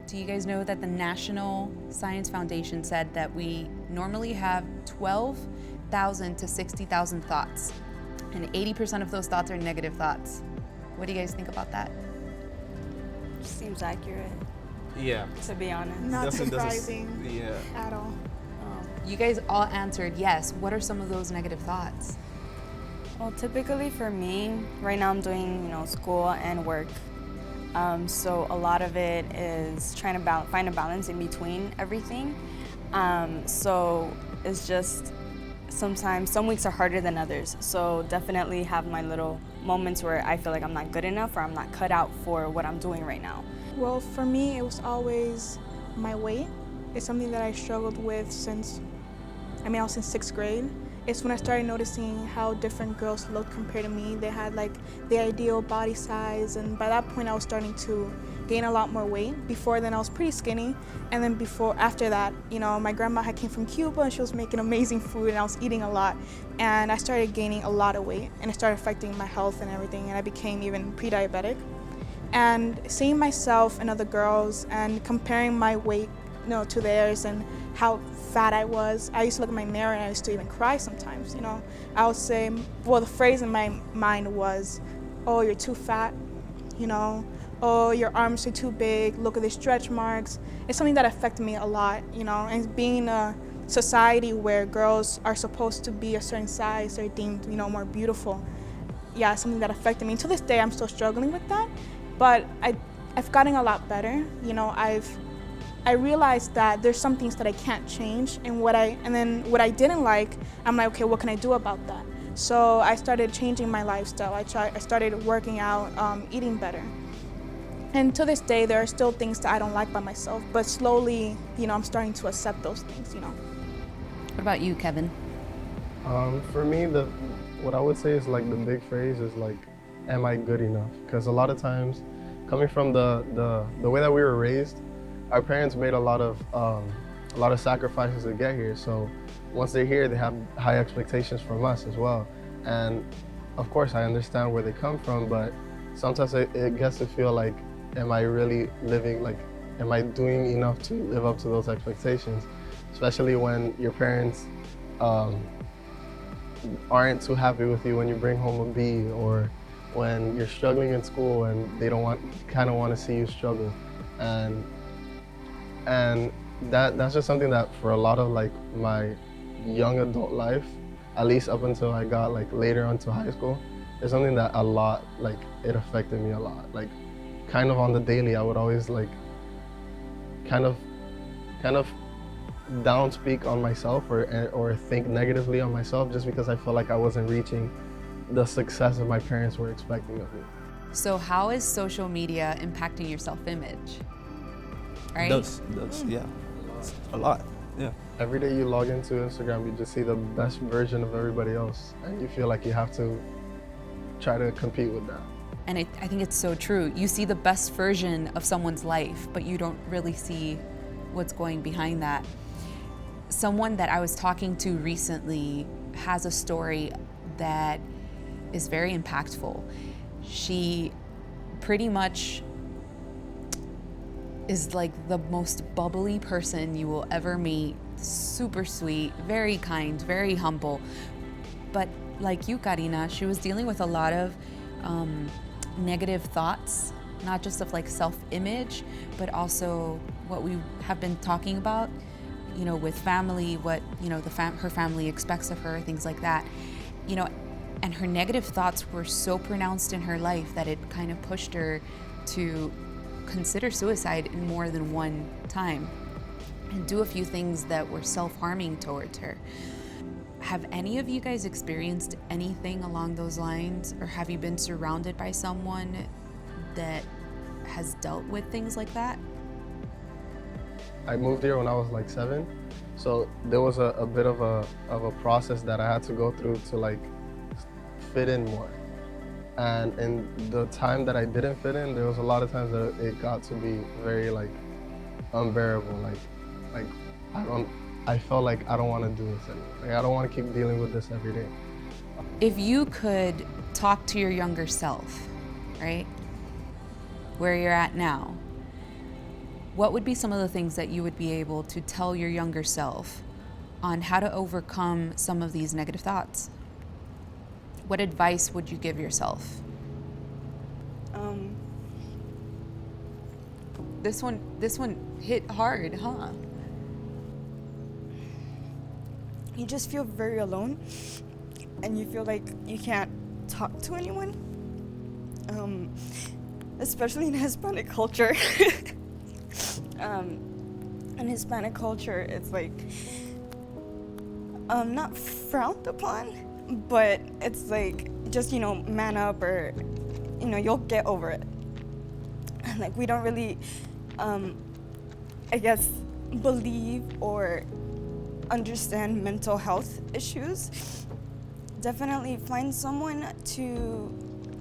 Do you guys know that the National Science Foundation said that we normally have 12,000 to 60,000 thoughts, and 80% of those thoughts are negative thoughts? What do you guys think about that? Seems accurate, Yeah. to be honest. Not Definitely doesn't surprising yeah. at all. You guys all answered yes. What are some of those negative thoughts? Well, typically for me, right now I'm doing, school and work. So a lot of it is trying to find a balance in between everything. So it's just sometimes some weeks are harder than others. So definitely have my little moments where I feel like I'm not good enough or I'm not cut out for what I'm doing right now. Well, for me, it was always my weight. It's something that I struggled with since, I was in 6th grade. It's when I started noticing how different girls looked compared to me. They had like the ideal body size, and by that point I was starting to gain a lot more weight. Before then I was pretty skinny, and then after that, my grandma had came from Cuba and she was making amazing food and I was eating a lot, and I started gaining a lot of weight and it started affecting my health and everything, and I became even pre-diabetic. And seeing myself and other girls and comparing my weight to theirs and how fat I was. I used to look in my mirror and I used to even cry sometimes, I would say, the phrase in my mind was, oh, you're too fat, oh, your arms are too big, look at the stretch marks. It's something that affected me a lot, and being in a society where girls are supposed to be a certain size or deemed, more beautiful. Yeah, it's something that affected me. To this day, I'm still struggling with that, but I've gotten a lot better. I realized that there's some things that I can't change, and what I didn't like, I'm like, okay, what can I do about that? So I started changing my lifestyle. I started working out, eating better. And to this day, there are still things that I don't like by myself, but slowly, I'm starting to accept those things, What about you, Kevin? For me, what I would say is like the big phrase is like, am I good enough? Because a lot of times, coming from the way that we were raised, our parents made a lot of sacrifices to get here. So once they're here, they have high expectations from us as well. And of course, I understand where they come from, but sometimes it gets to feel like, am I really living, like, am I doing enough to live up to those expectations? Especially when your parents aren't too happy with you when you bring home a B, or when you're struggling in school and they kind of want to see you struggle. And that's just something that for a lot of like my young adult life, at least up until I got like later onto high school, it's something that a lot, like, it affected me a lot. Like, kind of on the daily, I would always like kind of downspeak on myself or think negatively on myself just because I felt like I wasn't reaching the success that my parents were expecting of me. So how is social media impacting your self-image? Right? It does, yeah. A lot, yeah. Every day you log into Instagram, you just see the best version of everybody else, and you feel like you have to try to compete with that. And I think it's so true. You see the best version of someone's life, but you don't really see what's going behind that. Someone that I was talking to recently has a story that is very impactful. She pretty much is like the most bubbly person you will ever meet, super sweet, very kind, very humble. But like you, Karina, she was dealing with a lot of negative thoughts, not just of like self-image, but also what we have been talking about, with family, what, her family expects of her, things like that, and her negative thoughts were so pronounced in her life that it kind of pushed her to consider suicide in more than one time and do a few things that were self-harming towards her. Have any of you guys experienced anything along those lines, or have you been surrounded by someone that has dealt with things like that? I moved here when I was like 7, so there was a bit of a process that I had to go through to like fit in more. And in the time that I didn't fit in, there was a lot of times that it got to be very like unbearable. Like I felt like I don't want to do this anymore. Like, I don't want to keep dealing with this every day. If you could talk to your younger self, right, where you're at now, what would be some of the things that you would be able to tell your younger self on how to overcome some of these negative thoughts? What advice would you give yourself? This one hit hard, huh? You just feel very alone, and you feel like you can't talk to anyone, especially in Hispanic culture. In Hispanic culture, it's like not frowned upon, but it's like just, you know, man up, or, you know, you'll get over it. Like, we don't really, I guess, believe or understand mental health issues. Definitely find someone to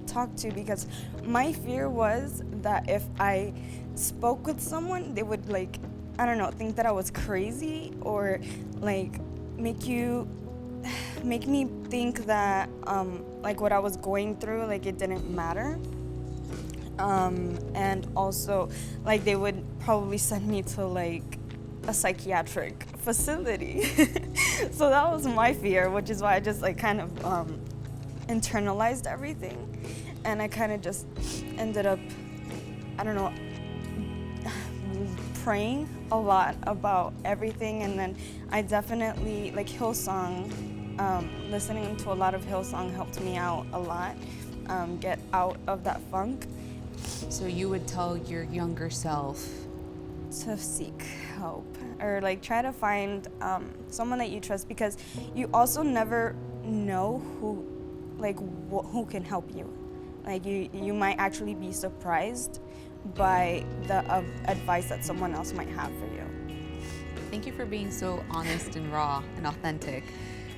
talk to, because my fear was that if I spoke with someone, they would, like, I don't know, think that I was crazy, or like make me think that like what I was going through, like, it didn't matter. And also, like, they would probably send me to like a psychiatric facility. So that was my fear, which is why I just like kind of internalized everything, and I kind of just ended up, I don't know, praying a lot about everything. And then I definitely, like, Hillsong, listening to a lot of Hillsong helped me out a lot, get out of that funk. So you would tell your younger self To seek help, or like try to find someone that you trust, because you also never know who, like, who can help you. Like, you might actually be surprised by the advice that someone else might have for you. Thank you for being so honest and raw and authentic,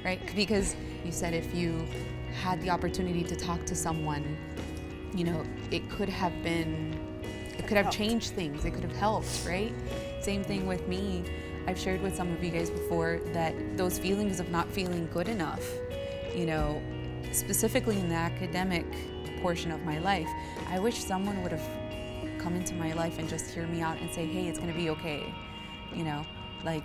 right? Because you said if you had the opportunity to talk to someone, you know, it could have changed things. It could have helped, right? Same thing with me. I've shared with some of you guys before that those feelings of not feeling good enough, you know, specifically in the academic portion of my life, I wish someone would have come into my life and just hear me out and say, hey, it's gonna be okay. You know, like,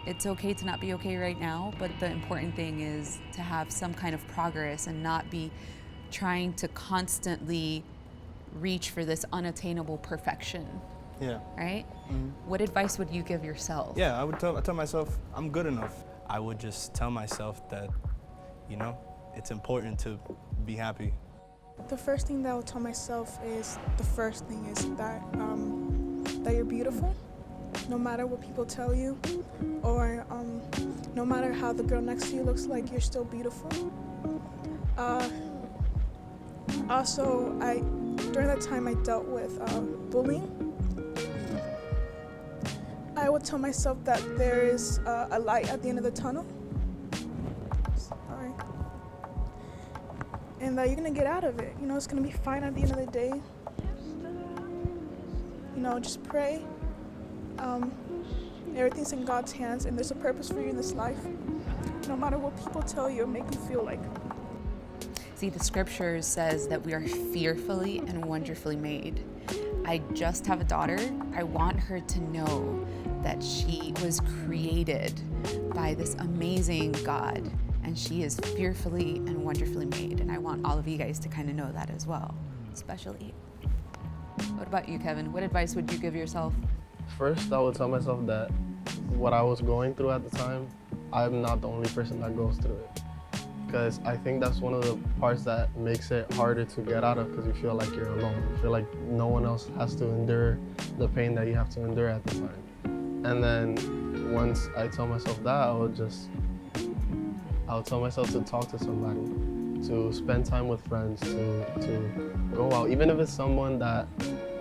it's okay to not be okay right now, but the important thing is to have some kind of progress and not be trying to constantly reach for this unattainable perfection. Yeah. Right? Mm-hmm. What advice would you give yourself? Yeah, I would tell myself I'm good enough. I would just tell myself that, you know, it's important to be happy. The first thing that I would tell myself is that that you're beautiful, no matter what people tell you, or no matter how the girl next to you looks like, you're still beautiful. Also, during that time I dealt with bullying. I would tell myself that there is a light at the end of the tunnel. Sorry. And that you're gonna get out of it. You know, it's gonna be fine at the end of the day. You know, just pray. Everything's in God's hands, and there's a purpose for you in this life. No matter what people tell you or make you feel like. See, the scripture says that we are fearfully and wonderfully made. I just have a daughter. I want her to know that she was created by this amazing God, and she is fearfully and wonderfully made. And I want all of you guys to kind of know that as well, especially. What about you, Kevin? What advice would you give yourself? First, I would tell myself that what I was going through at the time, I'm not the only person that goes through it. Because I think that's one of the parts that makes it harder to get out of, because you feel like you're alone. You feel like no one else has to endure the pain that you have to endure at the time. And then once I tell myself that, I'll tell myself to talk to somebody, to spend time with friends, to go out. Even if it's someone that,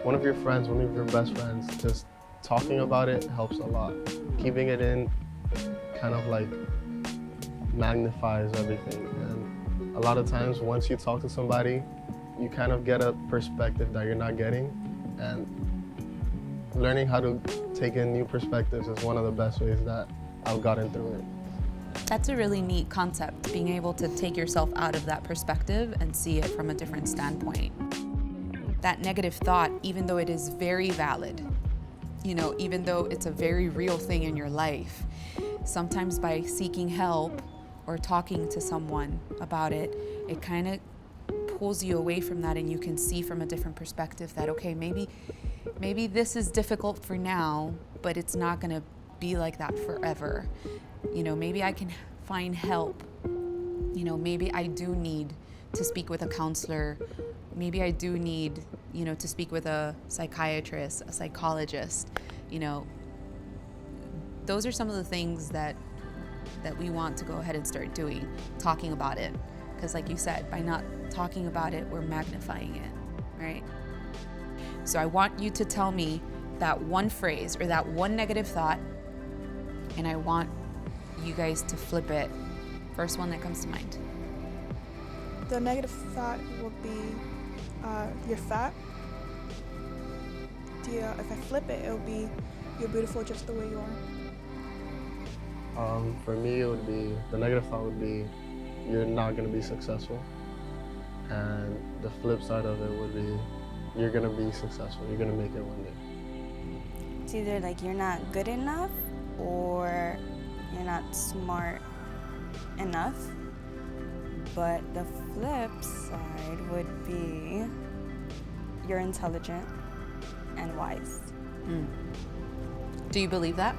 one of your friends, one of your best friends, just talking about it helps a lot. Keeping it in kind of like magnifies everything. And a lot of times once you talk to somebody, you kind of get a perspective that you're not getting. And learning how to take in new perspectives is one of the best ways that I've gotten through it. That's a really neat concept, being able to take yourself out of that perspective and see it from a different standpoint. That negative thought, even though it is very valid, You know, even though it's a very real thing in your life, sometimes by seeking help or talking to someone about it, it kind of pulls you away from that, and you can see from a different perspective that, okay, maybe this is difficult for now, but it's not going to be like that forever. You know, maybe I can find help. You know, maybe I do need to speak with a counselor. Maybe I do need, you know, to speak with a psychiatrist, a psychologist. You know, those are some of the things that we want to go ahead and start doing, talking about it. Because like you said, by not talking about it, we're magnifying it, right? So I want you to tell me that one phrase or that one negative thought, and I want you guys to flip it. First one that comes to mind. The negative thought would be, you're fat. If I flip it, it would be, you're beautiful just the way you are. For me, it would be, the negative thought would be, you're not going to be successful. And the flip side of it would be, you're going to be successful. You're going to make it one day. It's either like you're not good enough or you're not smart enough. But the flip side would be you're intelligent and wise. Do you believe that?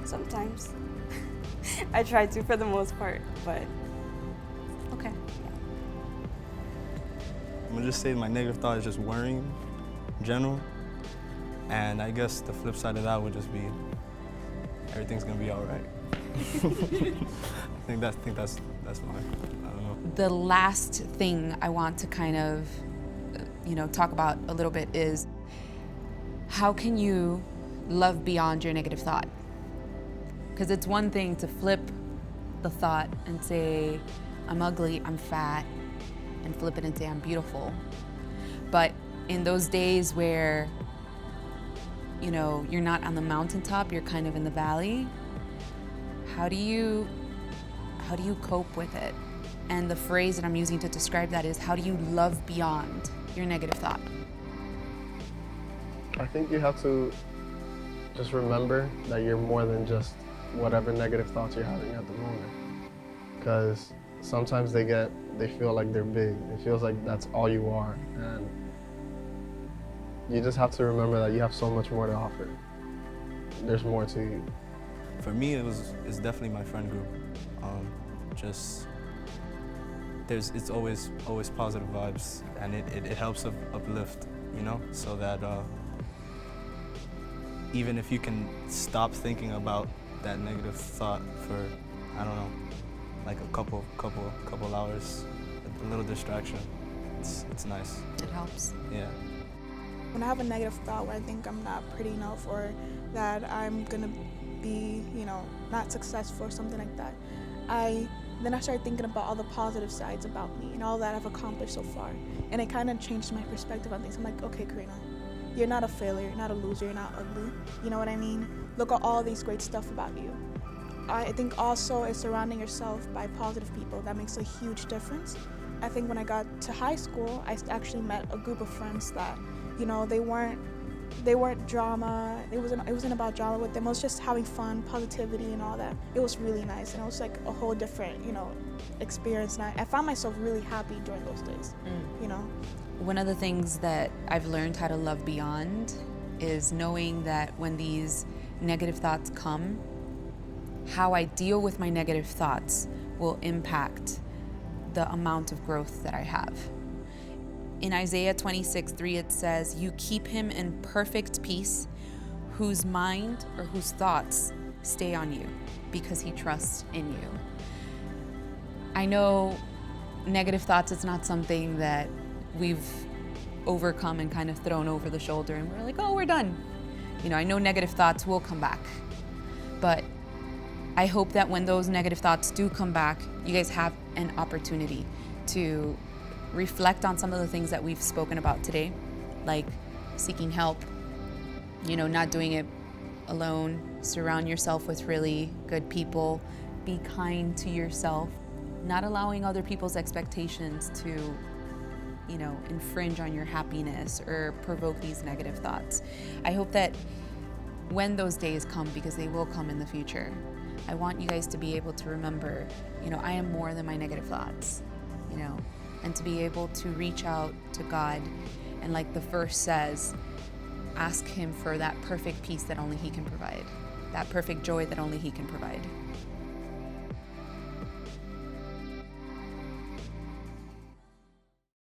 Sometimes. I try to for the most part, but Okay. I'm gonna just say my negative thought is just worrying in general. And I guess the flip side of that would just be everything's gonna be all right. I think that's mine. I don't know. The last thing I want to kind of, talk about a little bit is how can you love beyond your negative thought? Because it's one thing to flip the thought and say, I'm ugly, I'm fat, and flip it and say, I'm beautiful. But in those days where, you're not on the mountaintop, you're kind of in the valley, how do you cope with it? And the phrase that I'm using to describe that is, how do you love beyond your negative thought? I think you have to just remember that you're more than just whatever negative thoughts you're having at the moment. Because sometimes they feel like they're big. It feels like that's all you are. And you just have to remember that you have so much more to offer. There's more to you. For me, it's definitely my friend group. It's always positive vibes, and it helps uplift, so that even if you can stop thinking about that negative thought for, I don't know, like a couple hours, a little distraction, it's nice. It helps. Yeah. When I have a negative thought where I think I'm not pretty enough or that I'm gonna be, not successful or something like that, then I started thinking about all the positive sides about me and all that I've accomplished so far. And it kind of changed my perspective on things. I'm like, okay, Karina, you're not a failure, you're not a loser, you're not ugly. You know what I mean? Look at all these great stuff about you. I think also it's surrounding yourself by positive people. That makes a huge difference. I think when I got to high school, I actually met a group of friends that, they weren't drama. It wasn't about drama with them. It was just having fun, positivity, and all that. It was really nice, and it was like a whole different, experience. And I found myself really happy during those days. One of the things that I've learned how to love beyond is knowing that when these negative thoughts come, how I deal with my negative thoughts will impact the amount of growth that I have. In Isaiah 26:3, it says, you keep him in perfect peace, whose mind or whose thoughts stay on you, because he trusts in you. I know negative thoughts is not something that we've overcome and kind of thrown over the shoulder and we're like, oh, we're done. I know negative thoughts will come back, but I hope that when those negative thoughts do come back, you guys have an opportunity to reflect on some of the things that we've spoken about today, like seeking help, not doing it alone, surround yourself with really good people, be kind to yourself, not allowing other people's expectations to, infringe on your happiness or provoke these negative thoughts. I hope that when those days come, because they will come in the future, I want you guys to be able to remember, I am more than my negative thoughts, and to be able to reach out to God, and like the verse says, ask Him for that perfect peace that only He can provide, that perfect joy that only He can provide.